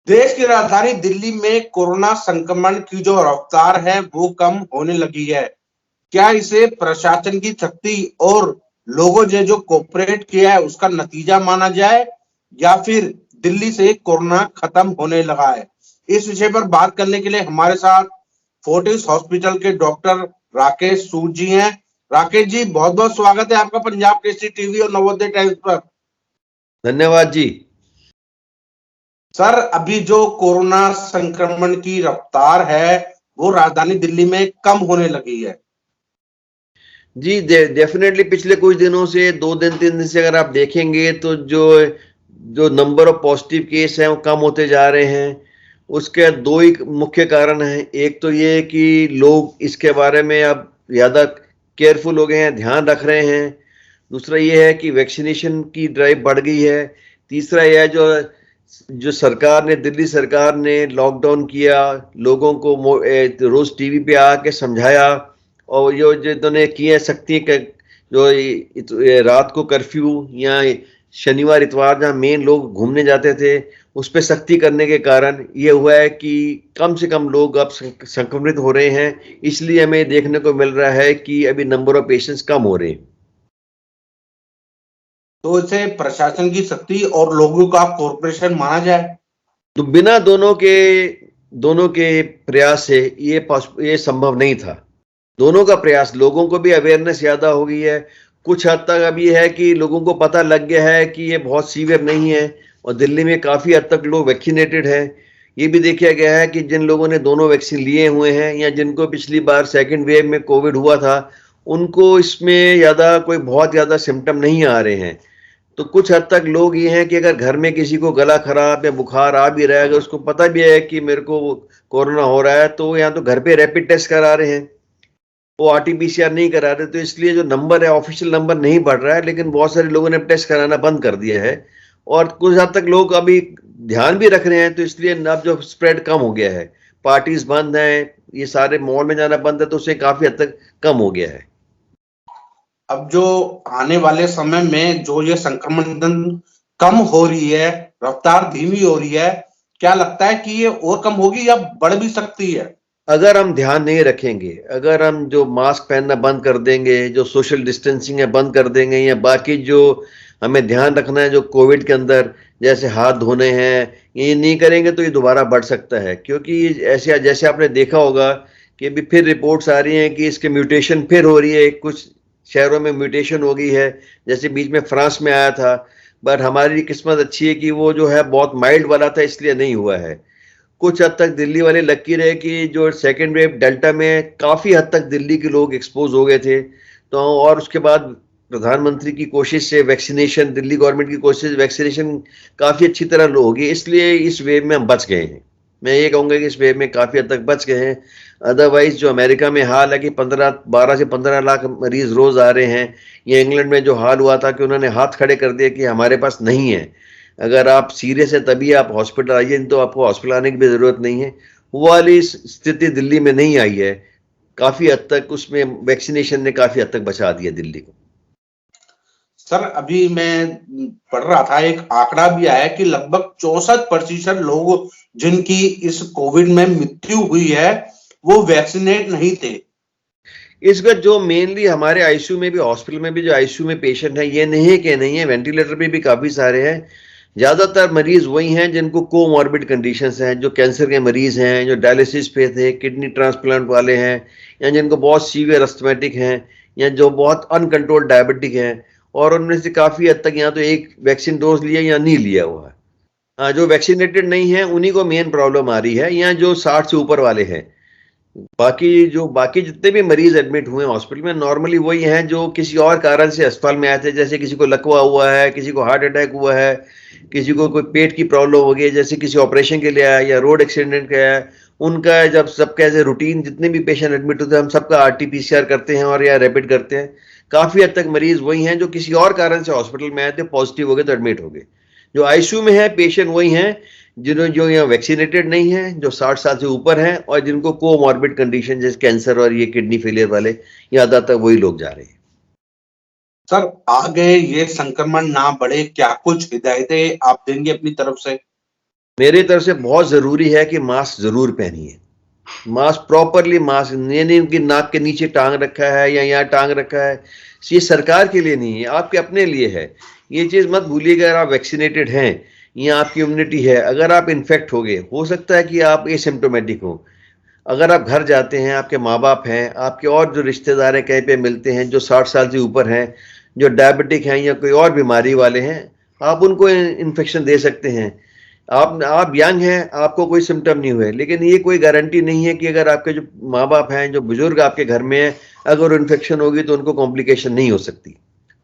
देश की राजधानी दिल्ली में कोरोना संक्रमण की जो रफ्तार है वो कम होने लगी है। क्या इसे प्रशासन की सख्ती और लोगों ने जो कोऑपरेट किया है उसका नतीजा माना जाए या फिर दिल्ली से कोरोना खत्म होने लगा है? इस विषय पर बात करने के लिए हमारे साथ फोर्टिस हॉस्पिटल के डॉक्टर राकेश सूद जी हैं। राकेश जी, बहुत बहुत स्वागत है आपका पंजाब केसरी टीवी और नवोदय टाइम्स पर। धन्यवाद जी। सर, अभी जो कोरोना संक्रमण की रफ्तार है वो राजधानी दिल्ली में कम होने लगी है। जी डेफिनेटली पिछले कुछ दिनों से 2 दिन 3 दिन से अगर आप देखेंगे तो जो जो नंबर ऑफ पॉजिटिव केस हैं वो कम होते जा रहे हैं। उसके दो ही मुख्य कारण हैं। एक तो ये कि लोग इसके बारे में अब ज़्यादा केयरफुल हो गए हैं, ध्यान रख रहे हैं। दूसरा ये है कि वैक्सीनेशन की ड्राइव बढ़ गई है। तीसरा यह है जो जो सरकार ने दिल्ली सरकार ने लॉकडाउन किया, लोगों को रोज टीवी पे आके समझाया और जो जिन्होंने किए सख्ती जो रात को कर्फ्यू या शनिवार इतवार जहाँ मेन लोग घूमने जाते थे उस पर सख्ती करने के कारण ये हुआ है कि कम से कम लोग अब संक्रमित हो रहे हैं। इसलिए हमें देखने को मिल रहा है कि अभी नंबर ऑफ पेशेंट्स कम हो रहे हैं। तो इसे प्रशासन की सख्ती और लोगों का कोऑपरेशन माना जाए। तो बिना दोनों के प्रयास से ये संभव नहीं था। दोनों का प्रयास, लोगों को भी अवेयरनेस ज़्यादा हो गई है। कुछ हद तक अब ये है कि लोगों को पता लग गया है कि ये बहुत सीवियर नहीं है और दिल्ली में काफ़ी हद तक लोग वैक्सीनेटेड हैं। ये भी देखा गया है कि जिन लोगों ने दोनों वैक्सीन लिए हुए हैं या जिनको पिछली बार सेकेंड वेव में कोविड हुआ था उनको इसमें ज़्यादा कोई बहुत ज़्यादा सिम्टम नहीं आ रहे हैं। तो कुछ हद तक लोग ये हैं कि अगर घर में किसी को गला खराब या बुखार आ भी रहा है, अगर उसको पता भी है कि मेरे को कोरोना हो रहा है तो या तो घर पे रैपिड टेस्ट करा रहे हैं, वो आरटीपीसीआर नहीं करा रहे। तो इसलिए जो नंबर है ऑफिशियल नंबर नहीं बढ़ रहा है, लेकिन बहुत सारे लोगों ने टेस्ट कराना बंद कर दिया है और कुछ हद तक लोग अभी ध्यान भी रख रहे हैं। तो इसलिए अब जो स्प्रेड कम हो गया है, पार्टीज बंद हैं, ये सारे मॉल में जाना बंद है, तो उससे काफी हद तक कम हो गया है। अब जो आने वाले समय में जो ये संक्रमण कम हो रही है, रफ्तार धीमी हो रही है, क्या लगता है कि ये और कम होगी या बढ़ भी सकती है? अगर हम ध्यान नहीं रखेंगे, अगर हम जो मास्क पहनना बंद कर देंगे, जो सोशल डिस्टेंसिंग है बंद कर देंगे, या बाकी जो हमें ध्यान रखना है जो कोविड के अंदर जैसे हाथ धोने हैं, ये नहीं करेंगे तो ये दोबारा बढ़ सकता है। क्योंकि ऐसे जैसे आपने देखा होगा कि अभी फिर रिपोर्ट्स आ रही हैं कि इसके म्यूटेशन फिर हो रही है, कुछ शहरों में म्यूटेशन हो गई है, जैसे बीच में फ्रांस में आया था। बट हमारी किस्मत अच्छी है कि वो जो है बहुत माइल्ड वाला था, इसलिए नहीं हुआ है। कुछ हद तक दिल्ली वाले लकी रहे कि जो सेकेंड वेव डेल्टा में काफ़ी हद तक दिल्ली के लोग एक्सपोज हो गए थे। तो और उसके बाद प्रधानमंत्री की कोशिश से वैक्सीनेशन, दिल्ली गवर्नमेंट की कोशिश वैक्सीनेशन काफ़ी अच्छी तरह होगी, इसलिए इस वेव में हम बच गए हैं। मैं ये कहूँगा कि इस वेव में काफ़ी हद तक बच गए हैं। अदरवाइज जो अमेरिका में हाल है कि 12 से 15 लाख मरीज रोज़ आ रहे हैं, या इंग्लैंड में जो हाल हुआ था कि उन्होंने हाथ खड़े कर दिए कि हमारे पास नहीं है, अगर आप सीरियस है तभी आप हॉस्पिटल आइए, तो आपको हॉस्पिटल आने की भी जरूरत नहीं है। वो वाली स्थिति दिल्ली में नहीं आई है। काफी हद तक उसमें वैक्सीनेशन ने काफी हद तक बचा दिया दिल्ली को। सर, अभी मैं पढ़ रहा था, एक आंकड़ा भी आया कि लगभग 64% लोग जिनकी इस कोविड में मृत्यु हुई है वो वैक्सीनेट नहीं थे। इस वक्त जो मेनली हमारे आईसीयू में भी, हॉस्पिटल में भी जो आईसीयू में पेशेंट है, ये नहीं है कि नहीं है, वेंटिलेटर पे भी काफी सारे हैं। ज्यादातर मरीज वही हैं जिनको कोमॉर्बिड कंडीशंस हैं, जो कैंसर के मरीज हैं, जो डायलिसिस पे थे, किडनी ट्रांसप्लांट वाले हैं, या जिनको बहुत सीवियर अस्थमेटिक हैं, या जो बहुत अनकंट्रोल्ड डायबिटिक हैं। और उनमें से काफी हद तक या तो एक वैक्सीन डोज लिया या नहीं लिया हुआ है। जो वैक्सीनेटेड नहीं है उन्हीं को मेन प्रॉब्लम आ रही है, या जो 60 से ऊपर वाले हैं। बाकी जितने भी मरीज एडमिट हुए हॉस्पिटल में, नॉर्मली वही हैं जो किसी और कारण से अस्पताल में आए थे, जैसे किसी को लकवा हुआ है, किसी को हार्ट अटैक हुआ है, किसी को कोई पेट की प्रॉब्लम हो गई, जैसे किसी ऑपरेशन के लिए आया या रोड एक्सीडेंट का आया। उनका जब सबका ऐसे रूटीन जितने भी पेशेंट एडमिट होते हैं हम सबका आरटीपीसीआर करते हैं और या रैपिड करते हैं। काफी हद तक मरीज वही हैं जो किसी और कारण से हॉस्पिटल में आए थे, पॉजिटिव हो गए तो एडमिट हो गए। जो आईसीयू में है पेशेंट वही हैं जो यहाँ वैक्सीनेटेड नहीं है, जो 60 साल से ऊपर हैं, और जिनको कोमॉर्बिड कंडीशन जैसे कैंसर और ये किडनी फेलियर वाले, ज्यादातर वही लोग जा रहे हैं। सर, आगे ये संक्रमण ना बढ़े, क्या कुछ हिदायतें आप देंगे अपनी तरफ से? मेरी तरफ से बहुत जरूरी है कि मास्क जरूर पहनिए। मास्क प्रॉपरली, मास्क ये नहीं कि नाक के नीचे टांग रखा है या यहाँ टांग रखा है। ये सरकार के लिए नहीं है, आपके अपने लिए है। ये चीज मत भूलिएगा, अगर आप वैक्सीनेटेड हैं या आपकी इम्यूनिटी है, अगर आप इन्फेक्ट हो गए, हो सकता है कि आप एसिम्प्टोमेटिक हो। अगर आप घर जाते हैं, आपके माँ बाप हैं, आपके और जो रिश्तेदार हैं कहीं पे मिलते हैं जो 60 साल से ऊपर हैं, जो डायबिटिक हैं या कोई और बीमारी वाले हैं, आप उनको इन्फेक्शन दे सकते हैं। आप यंग हैं, आपको कोई सिम्टम नहीं हुए, लेकिन ये कोई गारंटी नहीं है कि अगर आपके जो माँ बाप हैं, जो बुजुर्ग आपके घर में हैं, अगर इन्फेक्शन होगी तो उनको कॉम्प्लिकेशन नहीं हो सकती।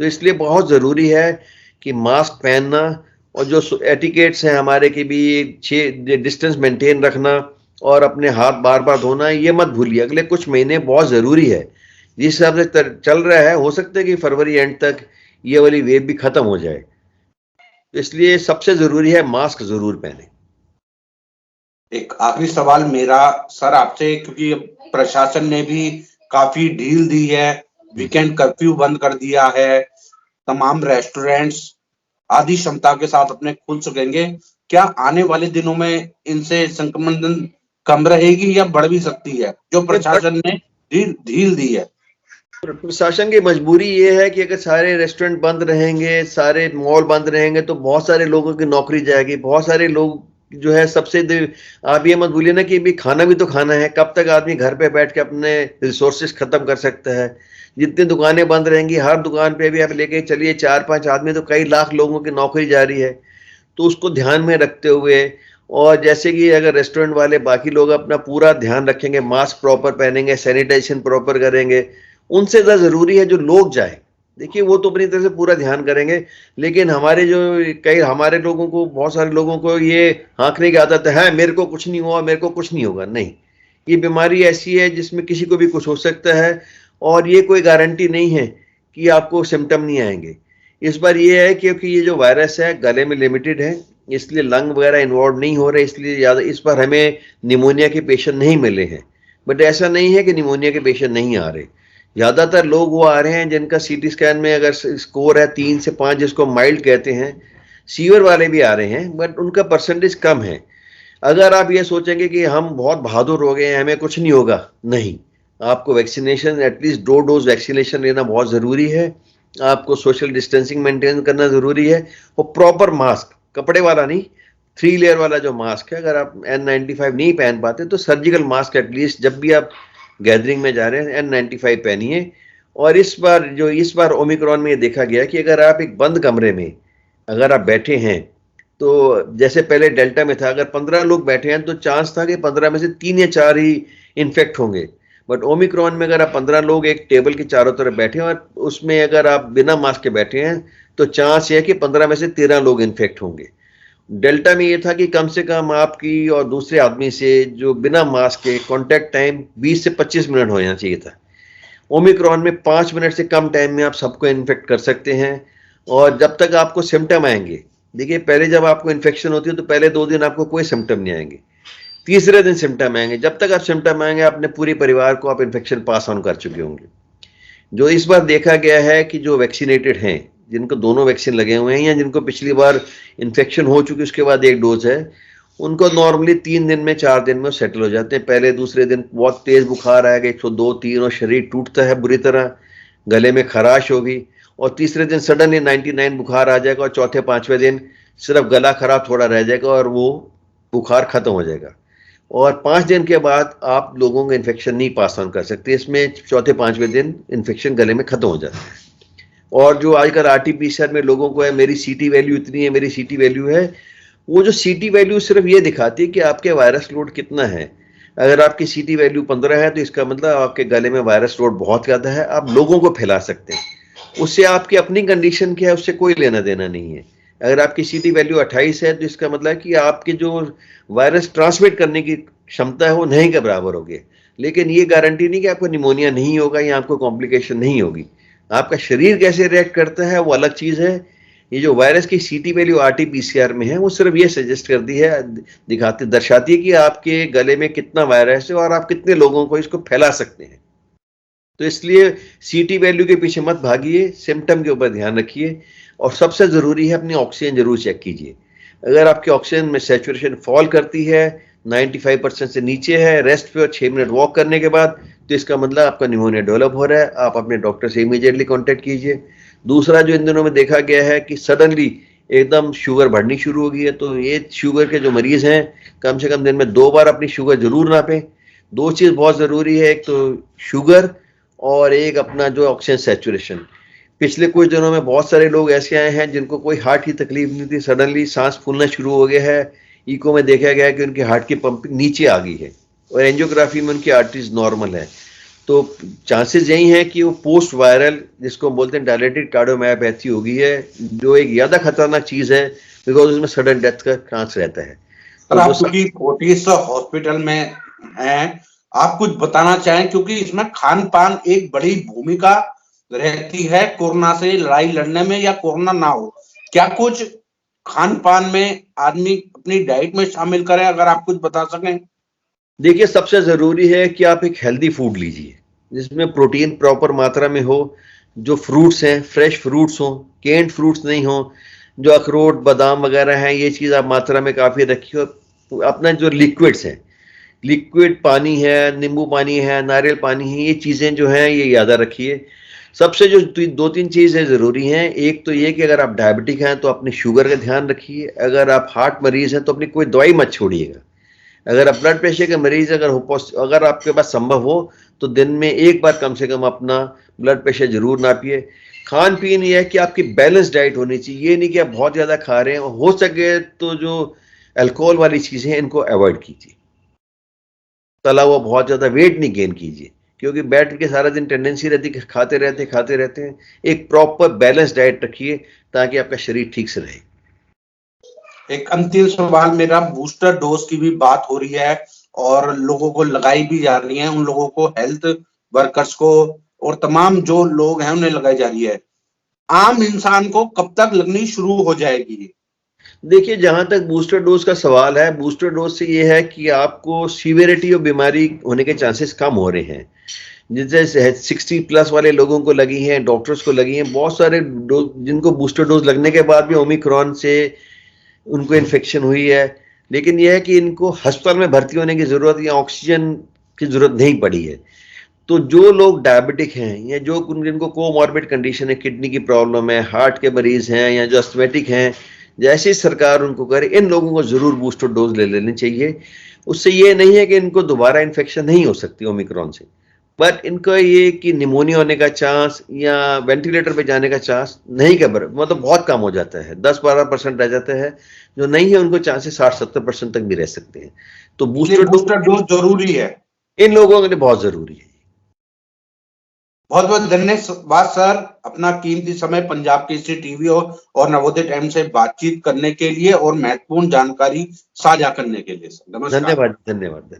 तो इसलिए बहुत ज़रूरी है कि मास्क पहनना, और जो एटिकेट्स हैं हमारे की भी, 6 डिस्टेंस मेंटेन रखना और अपने हाथ बार बार धोना, ये मत भूलिए। अगले कुछ महीने बहुत ज़रूरी है। जिस हिसाब से चल रहा है, हो सकता है कि फरवरी एंड तक ये वाली वेव भी खत्म हो जाए। तो इसलिए सबसे जरूरी है मास्क जरूर पहने। एक आखिरी सवाल मेरा सर आपसे, क्योंकि प्रशासन ने भी काफी ढील दी है, वीकेंड कर्फ्यू बंद कर दिया है, तमाम रेस्टोरेंट्स आधी क्षमता के साथ अपने खुल सकेंगे। क्या आने वाले दिनों में इनसे संक्रमण कम रहेगी या बढ़ भी सकती है, जो प्रशासन ने ढील दी है? प्रशासन की मजबूरी ये है कि अगर सारे रेस्टोरेंट बंद रहेंगे, सारे मॉल बंद रहेंगे, तो बहुत सारे लोगों की नौकरी जाएगी। बहुत सारे लोग जो है आप ये मत भूलिए ना कि भी खाना भी तो खाना है। कब तक आदमी घर पे बैठ के अपने रिसोर्सेज खत्म कर सकता है? जितनी दुकानें बंद रहेंगी, हर दुकान पे भी आप लेके चलिए 4-5 आदमी, तो कई लाख लोगों की नौकरी जा रही है। तो उसको ध्यान में रखते हुए, और जैसे कि अगर रेस्टोरेंट वाले बाकी लोग अपना पूरा ध्यान रखेंगे, मास्क प्रॉपर पहनेंगे, सैनिटाइजेशन प्रॉपर करेंगे, उनसे ज़्यादा ज़रूरी है जो लोग जाए। देखिए वो तो अपनी तरफ से पूरा ध्यान करेंगे, लेकिन हमारे लोगों को, बहुत सारे लोगों को ये हाँकने की आदत है, मेरे को कुछ नहीं हुआ, मेरे को कुछ नहीं होगा। नहीं, ये बीमारी ऐसी है जिसमें किसी को भी कुछ हो सकता है, और ये कोई गारंटी नहीं है कि आपको सिम्टम नहीं आएंगे। इस बार ये है क्योंकि ये जो वायरस है गले में लिमिटेड है, इसलिए लंग वगैरह इन्वॉल्व नहीं हो रहे, इसलिए ज़्यादा इस बार हमें निमोनिया के पेशेंट नहीं मिले हैं। बट ऐसा नहीं है कि निमोनिया के पेशेंट नहीं आ रहे। ज़्यादातर लोग वो आ रहे हैं जिनका सीटी स्कैन में अगर स्कोर है 3 से 5, जिसको माइल्ड कहते हैं। सीवियर वाले भी आ रहे हैं, बट उनका परसेंटेज कम है। अगर आप ये सोचेंगे कि हम बहुत बहादुर हो गए हैं, हमें कुछ नहीं होगा, नहीं। आपको वैक्सीनेशन, एटलीस्ट 2 डोज वैक्सीनेशन लेना बहुत ज़रूरी है। आपको सोशल डिस्टेंसिंग मेंटेन करना ज़रूरी है, और प्रॉपर मास्क, कपड़े वाला नहीं, 3 लेयर वाला जो मास्क है, अगर आप N95 नहीं पहन पाते तो सर्जिकल मास्क एटलीस्ट जब भी आप गैदरिंग में जा रहे हैं N95 पहनिए। और इस बार ओमिक्रॉन में ये देखा गया कि अगर आप एक बंद कमरे में अगर आप बैठे हैं, तो जैसे पहले डेल्टा में था, अगर 15 लोग बैठे हैं तो चांस था कि 15 में से 3 या 4 ही इन्फेक्ट होंगे। बट ओमिक्रॉन में अगर आप 15 लोग एक टेबल के चारों तरफ बैठे हैं और उसमें अगर आप बिना मास्क के बैठे हैं, तो चांस ये है कि 15 में से 13 लोग इन्फेक्ट होंगे। डेल्टा में ये था कि कम से कम आपकी और दूसरे आदमी से जो बिना मास्क के कांटेक्ट टाइम 20 से 25 मिनट होना चाहिए था। ओमिक्रॉन में 5 मिनट से कम टाइम में आप सबको इन्फेक्ट कर सकते हैं। और जब तक आपको सिम्टम आएंगे, देखिए पहले जब आपको इन्फेक्शन होती है तो पहले 2 दिन आपको कोई सिम्टम नहीं आएंगे, तीसरे दिन सिम्टम आएंगे। जब तक आप सिम्टम आएंगे, अपने पूरे परिवार को आप इन्फेक्शन पास ऑन कर चुके होंगे। जो इस बार देखा गया है कि जो वैक्सीनेटेड हैं, जिनको दोनों वैक्सीन लगे हुए हैं या जिनको पिछली बार इन्फेक्शन हो चुकी उसके बाद 1 डोज है, उनको नॉर्मली 3 दिन में, 4 दिन में सेटल हो जाते हैं। पहले दूसरे दिन बहुत तेज बुखार आएगा, 102-3, और शरीर टूटता है बुरी तरह, गले में खराश होगी, और तीसरे दिन सडनली 99 बुखार आ जाएगा, और चौथे 5वें दिन सिर्फ गला खराब थोड़ा रह जाएगा और वो बुखार खत्म हो जाएगा। और 5 दिन के बाद आप लोगों को इन्फेक्शन नहीं पास ऑन कर सकते, इसमें चौथे 5वें दिन इन्फेक्शन गले में खत्म हो जाता है। और जो आजकल RT-PCR में लोगों को है, मेरी CT वैल्यू इतनी है, मेरी CT वैल्यू है, वो जो CT वैल्यू सिर्फ ये दिखाती है कि आपके वायरस लोड कितना है। अगर आपकी CT वैल्यू 15 है तो इसका मतलब आपके गले में वायरस लोड बहुत ज़्यादा है, आप लोगों को फैला सकते हैं। उससे आपकी अपनी कंडीशन क्या है उससे कोई लेना देना नहीं है। अगर आपकी CT वैल्यू 28 है तो इसका मतलब है कि आपके जो वायरस ट्रांसमिट करने की क्षमता है वो नहीं के बराबर होगी। लेकिन ये गारंटी नहीं कि आपको निमोनिया नहीं होगा या आपको कॉम्प्लिकेशन नहीं होगी। आपका शरीर कैसे रिएक्ट करता है वो अलग चीज़ है। ये जो वायरस की CT वैल्यू RT-PCR में है, वो सिर्फ ये सजेस्ट करती है, दर्शाती है कि आपके गले में कितना वायरस है और आप कितने लोगों को इसको फैला सकते हैं। तो इसलिए CT वैल्यू के पीछे मत भागिए, सिम्टम के ऊपर ध्यान रखिए, और सबसे ज़रूरी है अपनी ऑक्सीजन जरूर चेक कीजिए। अगर आपकी ऑक्सीजन में सैचुरेशन फॉल करती है 95% से नीचे है, रेस्ट पे और 6 मिनट वॉक करने के बाद, तो इसका मतलब आपका निमोनिया डेवलप हो रहा है, आप अपने डॉक्टर से इमीडिएटली कांटेक्ट कीजिए। दूसरा जो इन दिनों में देखा गया है कि सडनली एकदम शुगर बढ़नी शुरू हो गई है, तो ये शुगर के जो मरीज हैं कम से कम दिन में 2 बार अपनी शुगर जरूर नापें। 2 चीज बहुत जरूरी है, एक तो शुगर और एक अपना जो ऑक्सीजन सैचुरेशन। पिछले कुछ दिनों में बहुत सारे लोग ऐसे आए हैं जिनको कोई हार्ट की तकलीफ नहीं थी, सडनली सांस फूलना शुरू हो गया है, इको में देखा गया है कि उनके हार्ट की पंपिंग नीचे आ गई है और एंजियोग्राफी में उनकी आर्टरीज नॉर्मल है। तो चांसेस यही हैं कि वो पोस्ट वायरल, जिसको हम बोलते हैं डायलेटेड कार्डियोमायोपैथी हो गई है, जो एक ज्यादा खतरनाक चीज है, बिकॉज उसमें सडन डेथ का चांस रहता है। सर, आप क्योंकि फोर्टिस हॉस्पिटल में हैं, आप कुछ बताना चाहें, क्योंकि इसमें खान पान एक बड़ी भूमिका रहती है कोरोना से लड़ाई लड़ने में, या कोरोना ना हो, क्या कुछ खान पान में आदमी अपनी डाइट में शामिल करे, अगर आप कुछ बता सकें। देखिए, सबसे जरूरी है कि आप एक हेल्दी फूड लीजिए जिसमें प्रोटीन प्रॉपर मात्रा में हो, जो फ्रूट्स हैं फ्रेश फ्रूट्स हो, केन्ड फ्रूट्स नहीं हो, जो अखरोट बादाम वगैरह हैं ये चीज़ आप मात्रा में काफ़ी रखिए। और अपना जो लिक्विड्स हैं, लिक्विड पानी है, नींबू पानी है, नारियल पानी है, ये चीज़ें जो हैं ये याद रखिए। सबसे जो 2-3 चीज़ें ज़रूरी हैं, एक तो ये कि अगर आप डायबिटिक हैं तो अपनी शुगर का ध्यान रखिए, अगर आप हार्ट मरीज हैं तो अपनी कोई दवाई मत छोड़िएगा, अगर आप ब्लड प्रेशर के मरीज अगर आपके पास संभव हो तो दिन में एक बार कम से कम अपना ब्लड प्रेशर जरूर नापिए। खान पीन ये है कि आपकी बैलेंस डाइट होनी चाहिए, ये नहीं कि आप बहुत ज़्यादा खा रहे हैं, हो सके तो जो अल्कोहल वाली चीज़ें हैं इनको अवॉइड कीजिए, तला हुआ बहुत ज़्यादा वेट नहीं गेन कीजिए, क्योंकि बैठ के सारा दिन टेंडेंसी रहती है खाते रहते हैं। एक प्रॉपर बैलेंस डाइट रखिए ताकि आपका शरीर ठीक से रहे। एक अंतिम सवाल मेरा, बूस्टर डोज की भी बात हो रही है और लोगों को लगाई भी जा रही है, उन लोगों को, हेल्थ वर्कर्स को और तमाम जो लोग हैं उन्हें लगाई जा रही है, आम इंसान को कब तक लगनी शुरू हो जाएगी। देखिए, जहां तक बूस्टर डोज का सवाल है, बूस्टर डोज से ये है कि आपको सीवियरिटी और बीमारी होने के चांसेस कम हो रहे हैं। जैसे 60 प्लस वाले लोगों को लगी हैं, डॉक्टर्स को लगी हैं, बहुत सारे जिनको बूस्टर डोज लगने के बाद भी ओमिक्रॉन से उनको इन्फेक्शन हुई है, लेकिन यह है कि इनको अस्पताल में भर्ती होने की जरूरत या ऑक्सीजन की जरूरत नहीं पड़ी है। तो जो लोग डायबिटिक हैं या जो जिनको कोमॉर्बिड कंडीशन है, किडनी की प्रॉब्लम है, हार्ट के मरीज हैं या जो अस्थमेटिक हैं, जैसे सरकार उनको करे, इन लोगों को जरूर बूस्टर डोज ले लेनी चाहिए। उससे ये नहीं है कि इनको दोबारा इन्फेक्शन नहीं हो सकती ओमिक्रॉन से, बट इनका ये कि निमोनिया होने का चांस या वेंटिलेटर पे जाने का चांस नहीं का मतलब बहुत कम हो जाता है, 10-12% रह जाता है। जो नहीं है उनको चांसेस 60-70% तक भी रह सकते हैं। तो बूस्टर डोज जरूरी है, इन लोगों के लिए बहुत जरूरी है। बहुत बहुत धन्यवाद सर, अपना कीमती समय पंजाब केसरी टीवी और नवोदय टाइम से बातचीत करने के लिए और महत्वपूर्ण जानकारी साझा करने के लिए। नमस्कार। धन्यवाद।